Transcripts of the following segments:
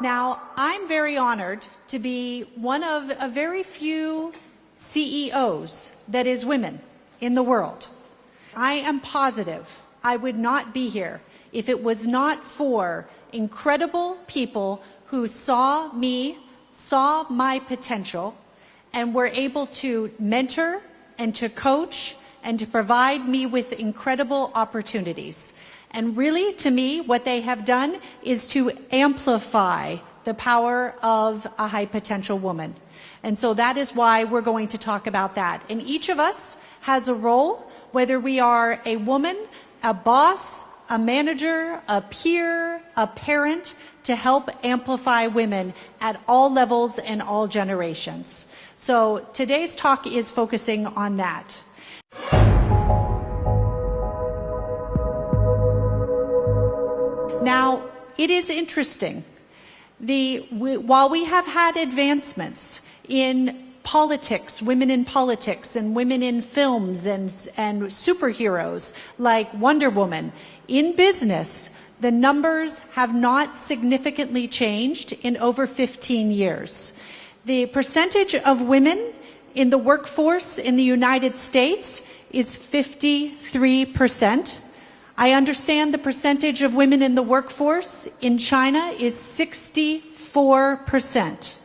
Now, I'm very honored to be one of a very few CEOs that is women in the world. I am positive I would not be here if it was not for incredible people who saw me, saw my potential, and were able to mentor and to coach and to provide me with incredible opportunities. And really, to me, what they have done is to amplify the power of a high potential woman. And so that is why we're going to talk about that. And each of us has a role, whether we are a woman, a boss, a manager, a peer, a parent, to help amplify women at all levels and all generations. So today's talk is focusing on that. Now, it is interesting. While we have had advancements in politics, women in politics, and women in films and superheroes like Wonder Woman, in business, the numbers have not significantly changed in over 15 years. The percentage of women in the workforce in the United States is 53%. I understand the percentage of women in the workforce in China is 64%.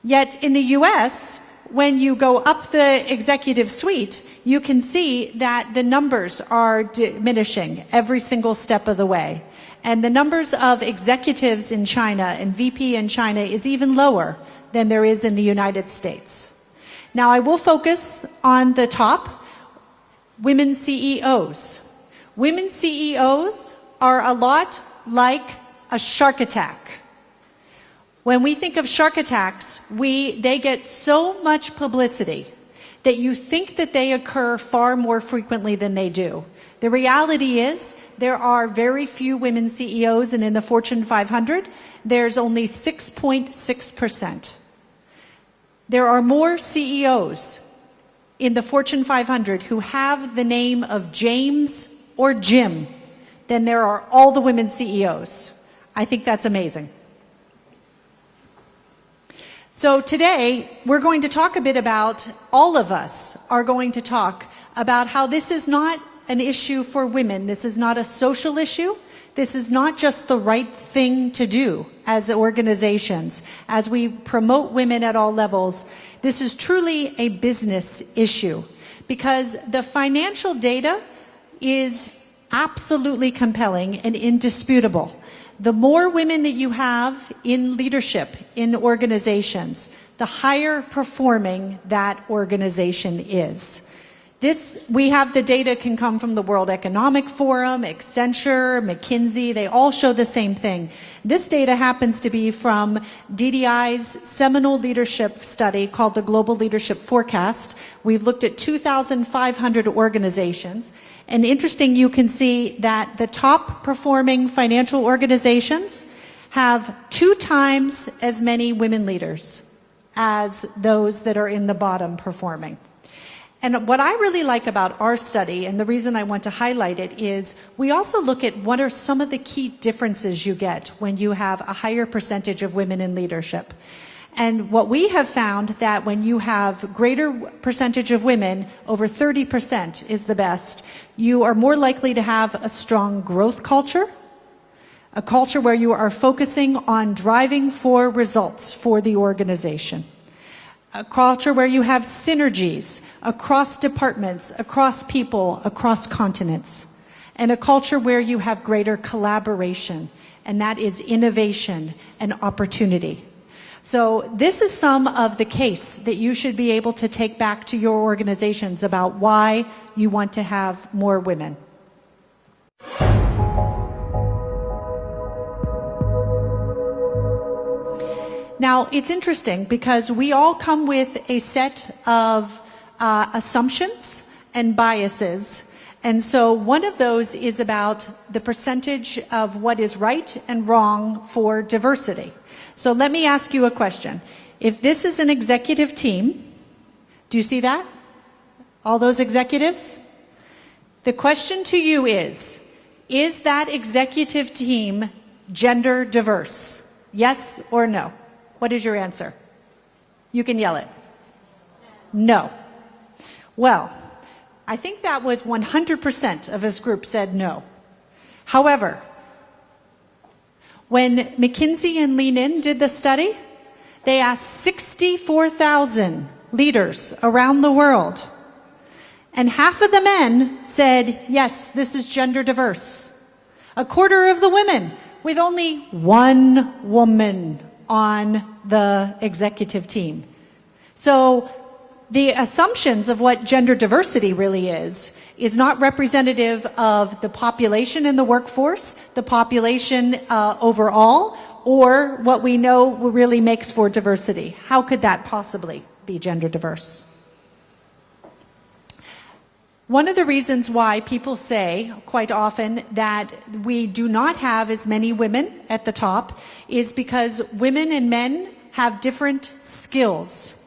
Yet in the US, when you go up the executive suite, you can see that the numbers are diminishing every single step of the way. And the numbers of executives in China and VP in China is even lower than there is in the United States. Now, I will focus on the top, women CEOs. Women CEOs are a lot like a shark attack. When we think of shark attacks, they get so much publicity that you think that they occur far more frequently than they do. The reality is there are very few women CEOs, and in the Fortune 500, there's only 6.6%. There are more CEOs in the Fortune 500 who have the name of James or Jim than there are all the women CEOs. I think that's amazing. So today, we're going to talk a bit about, all of us are going to talk about how this is not an issue for women. This is not a social issue. This is not just the right thing to do as organizations, as we promote women at all levels. This is truly a business issue because the financial data is absolutely compelling and indisputable. The more women that you have in leadership in organizations, the higher performing that organization is. We have the data can come from the World Economic Forum, Accenture, McKinsey, they all show the same thing. This data happens to be from DDI's seminal leadership study called the Global Leadership Forecast. We've looked at 2,500 organizations. And interesting, you can see that the top performing financial organizations have 2 times as many women leaders as those that are in the bottom performing. And what I really like about our study, and the reason I want to highlight it, is we also look at what are some of the key differences you get when you have a higher percentage of women in leadership. And what we have found that when you have greater percentage of women, over 30% is the best, you are more likely to have a strong growth culture, a culture where you are focusing on driving for results for the organization, a culture where you have synergies across departments, across people, across continents, and a culture where you have greater collaboration, and that is innovation and opportunity. So this is some of the case that you should be able to take back to your organizations about why you want to have more women. Now, it's interesting because we all come with a set of assumptions and biases. And so one of those is about the percentage of what is right and wrong for diversity. So let me ask you a question. If this is an executive team, do you see that? All those executives? The question to you is that executive team gender diverse? Yes or no? What is your answer? You can yell it. No. Well, I think that was 100% of this group said no. However, when McKinsey and Lean In did the study, they asked 64,000 leaders around the world, and half of the men said, yes, this is gender diverse. A quarter of the women, with only one woman on the executive team. So the assumptions of what gender diversity really is not representative of the population in the workforce, the population overall, or what we know really makes for diversity. How could that possibly be gender diverse? One of the reasons why people say quite often that we do not have as many women at the top is because women and men have different skills.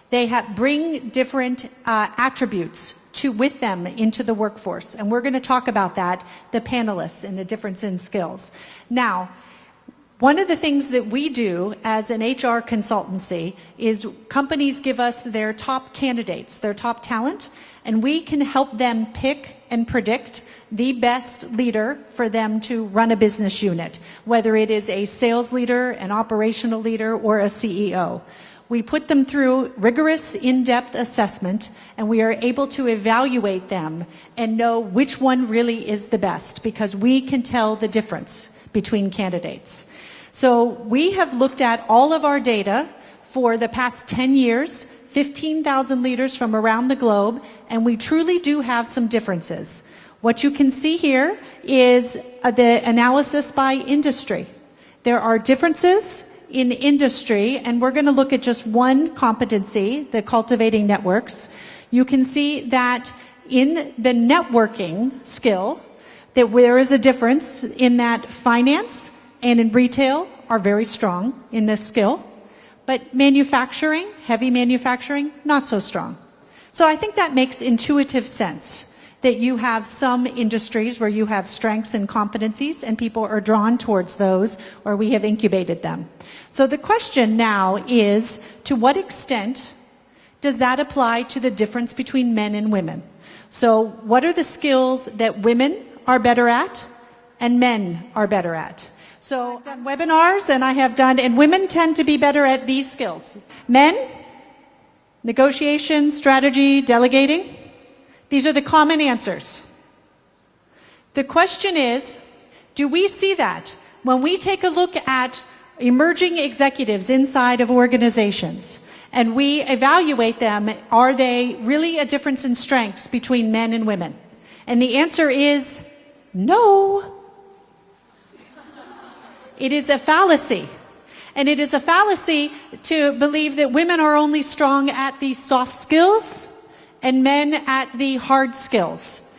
They bring different attributes with them into the workforce. And we're going to talk about that, the panelists, and the difference in skills. Now, one of the things that we do as an HR consultancy is companies give us their top candidates, their top talent, and we can help them pick and predict the best leader for them to run a business unit, whether it is a sales leader, an operational leader, or a CEO. We put them through rigorous, in-depth assessment, and we are able to evaluate them and know which one really is the best, because we can tell the difference between candidates. So we have looked at all of our data for the past 10 years, 15,000 leaders from around the globe, and we truly do have some differences. What you can see here is the analysis by industry. There are differences in industry, and we're going to look at just one competency, the cultivating networks. You can see that in the networking skill, that there is a difference in that finance and in retail are very strong in this skill, but manufacturing, heavy manufacturing, not so strong. So I think that makes intuitive sense, that you have some industries where you have strengths and competencies and people are drawn towards those, or we have incubated them. So the question now is, to what extent does that apply to the difference between men and women? So what are the skills that women are better at and men are better at? So I've done webinars and women tend to be better at these skills. Men, negotiation, strategy, delegating. These are the common answers. The question is, do we see that when we take a look at emerging executives inside of organizations and we evaluate them, are they really a difference in strengths between men and women? And the answer is no. It is a fallacy. And it is a fallacy to believe that women are only strong at the soft skills and men at the hard skills.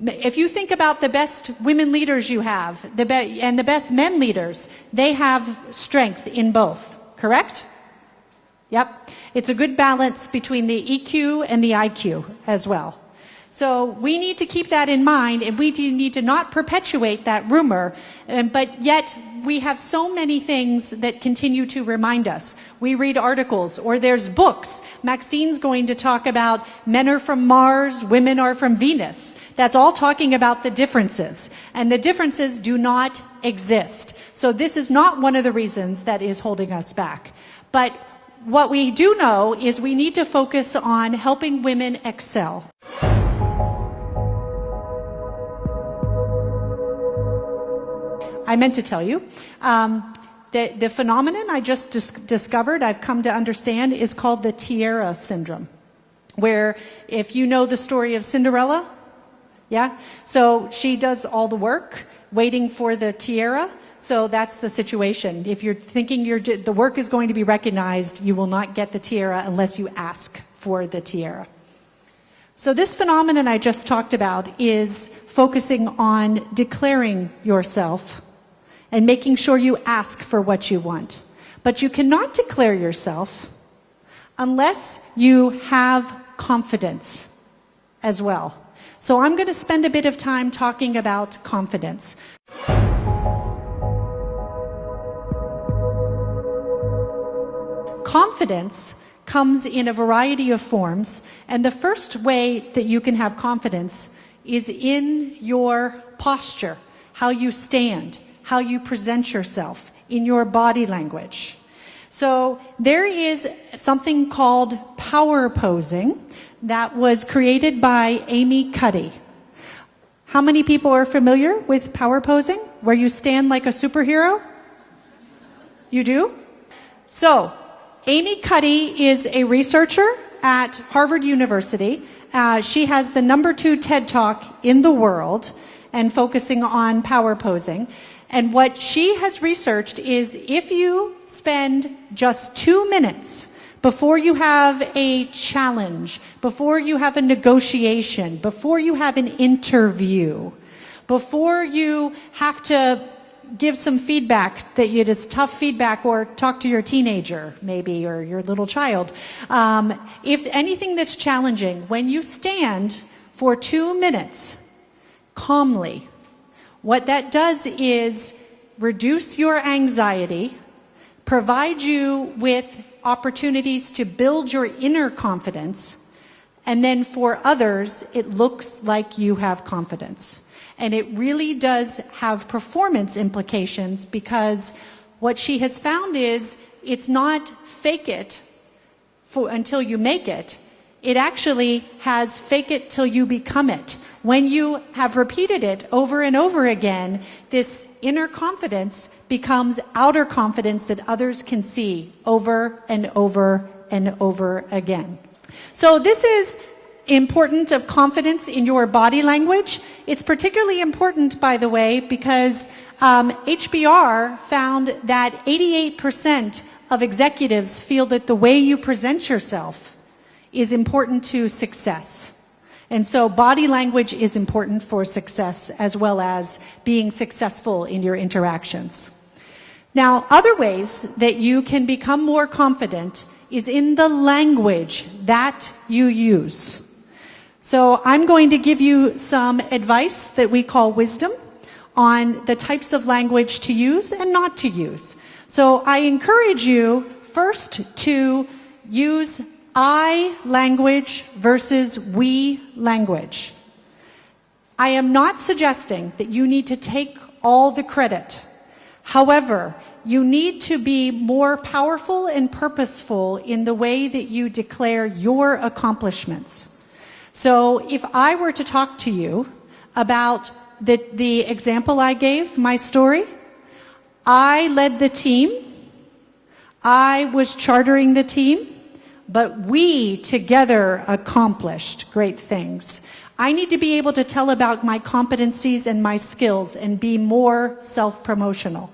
If you think about the best women leaders you have, and the best men leaders, they have strength in both, correct? Yep. It's a good balance between the EQ and the IQ as well. So we need to keep that in mind, and we need to not perpetuate that rumor, but yet we have so many things that continue to remind us. We read articles, or there's books. Maxine's going to talk about men are from Mars, women are from Venus. That's all talking about the differences, and the differences do not exist. So this is not one of the reasons that is holding us back. But what we do know is we need to focus on helping women excel. I meant to tell you, the phenomenon I just discovered, I've come to understand, is called the Tiara Syndrome, where if you know the story of Cinderella, yeah? So she does all the work, waiting for the tiara. So that's the situation. If you're thinking the work is going to be recognized, you will not get the tiara unless you ask for the tiara. So this phenomenon I just talked about is focusing on declaring yourself and making sure you ask for what you want. But you cannot declare yourself unless you have confidence as well. So I'm going to spend a bit of time talking about confidence. confidence comes in a variety of forms, and the first way that you can have confidence is in your posture, how you stand, how you present yourself, in your body language. So there is something called power posing that was created by Amy Cuddy. How many people are familiar with power posing, where you stand like a superhero? You do? So, Amy Cuddy is a researcher at Harvard University. She has the #2 TED Talk in the world and focusing on power posing. And what she has researched is if you spend just 2 minutes before you have a challenge, before you have a negotiation, before you have an interview, before you have to give some feedback that it is tough feedback, or talk to your teenager maybe, or your little child, if anything that's challenging, when you stand for 2 minutes calmly, what that does is reduce your anxiety, provide you with opportunities to build your inner confidence, and then for others, it looks like you have confidence. And it really does have performance implications, because what she has found is it's not fake it until you make it. It actually has fake it till you become it. When you have repeated it over and over again, this inner confidence becomes outer confidence that others can see over and over and over again. So this is important of confidence in your body language. It's particularly important, by the way, because HBR found that 88% of executives feel that the way you present yourself is important to success. And so body language is important for success, as well as being successful in your interactions. Now, other ways that you can become more confident is in the language that you use. So I'm going to give you some advice that we call wisdom on the types of language to use and not to use. So I encourage you first to use I language versus we language. I am not suggesting that you need to take all the credit. However, you need to be more powerful and purposeful in the way that you declare your accomplishments. So if I were to talk to you about the example I gave, my story, I led the team, I was chartering the team, but we together accomplished great things. I need to be able to tell about my competencies and my skills and be more self-promotional.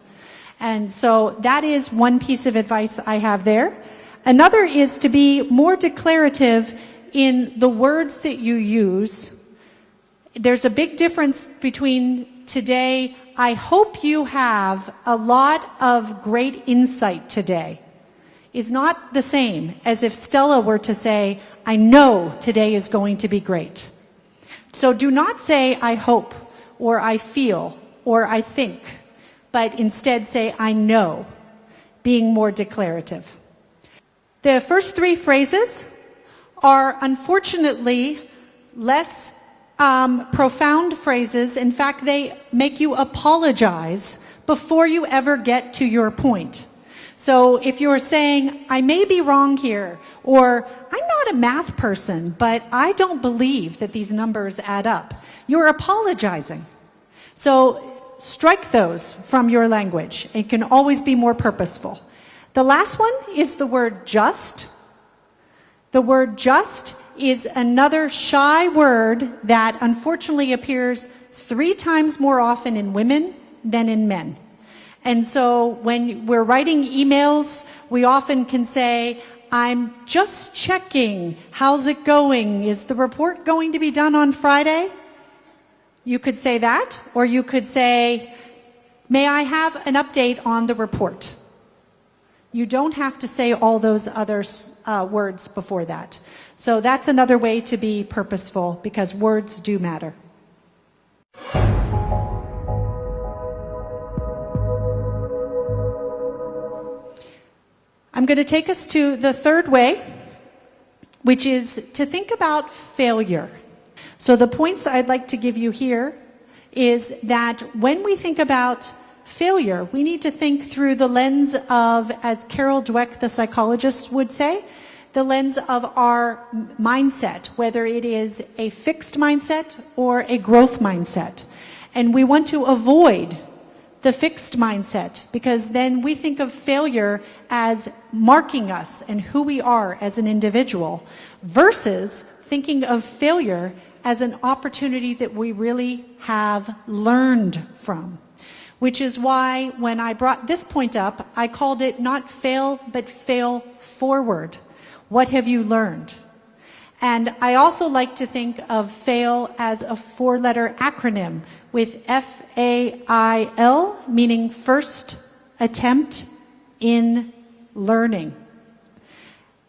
And so that is one piece of advice I have there. Another is to be more declarative in the words that you use. There's a big difference between today, I hope you have a lot of great insight today, is not the same as if Stella were to say, I know today is going to be great. So do not say, I hope, or I feel, or I think, but instead say, I know, being more declarative. The first 3 phrases are unfortunately less profound phrases. In fact, they make you apologize before you ever get to your point. So if you're saying, I may be wrong here, or I'm not a math person, but I don't believe that these numbers add up, you're apologizing. So strike those from your language. It can always be more purposeful. The last one is the word just. The word just is another shy word that unfortunately appears 3 times more often in women than in men. And so when we're writing emails, we often can say, I'm just checking. How's it going? Is the report going to be done on Friday? You could say that, or you could say, may I have an update on the report? You don't have to say all those other words before that. So that's another way to be purposeful, because words do matter. I'm going to take us to the third way, which is to think about failure. So the points I'd like to give you here is that when we think about failure, we need to think through the lens of, as Carol Dweck, the psychologist, would say, the lens of our mindset, whether it is a fixed mindset or a growth mindset. And we want to avoid the fixed mindset, because then we think of failure as marking us and who we are as an individual, versus thinking of failure as an opportunity that we really have learned from. Which is why when I brought this point up, I called it not fail, but fail forward. What have you learned? And I also like to think of FAIL as a four-letter acronym with FAIL, meaning first attempt in learning.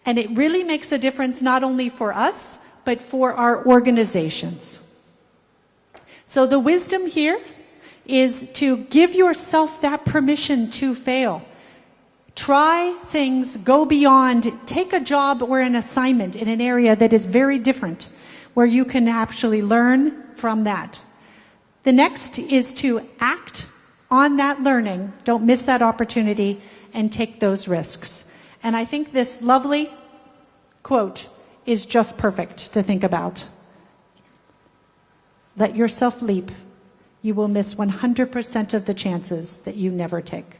And it really makes a difference not only for us, but for our organizations. So the wisdom here is to give yourself that permission to fail. Try things, go beyond, take a job or an assignment in an area that is very different, where you can actually learn from that. The next is to act on that learning. Don't miss that opportunity and take those risks. And I think this lovely quote is just perfect to think about. Let yourself leap. You will miss 100% of the chances that you never take.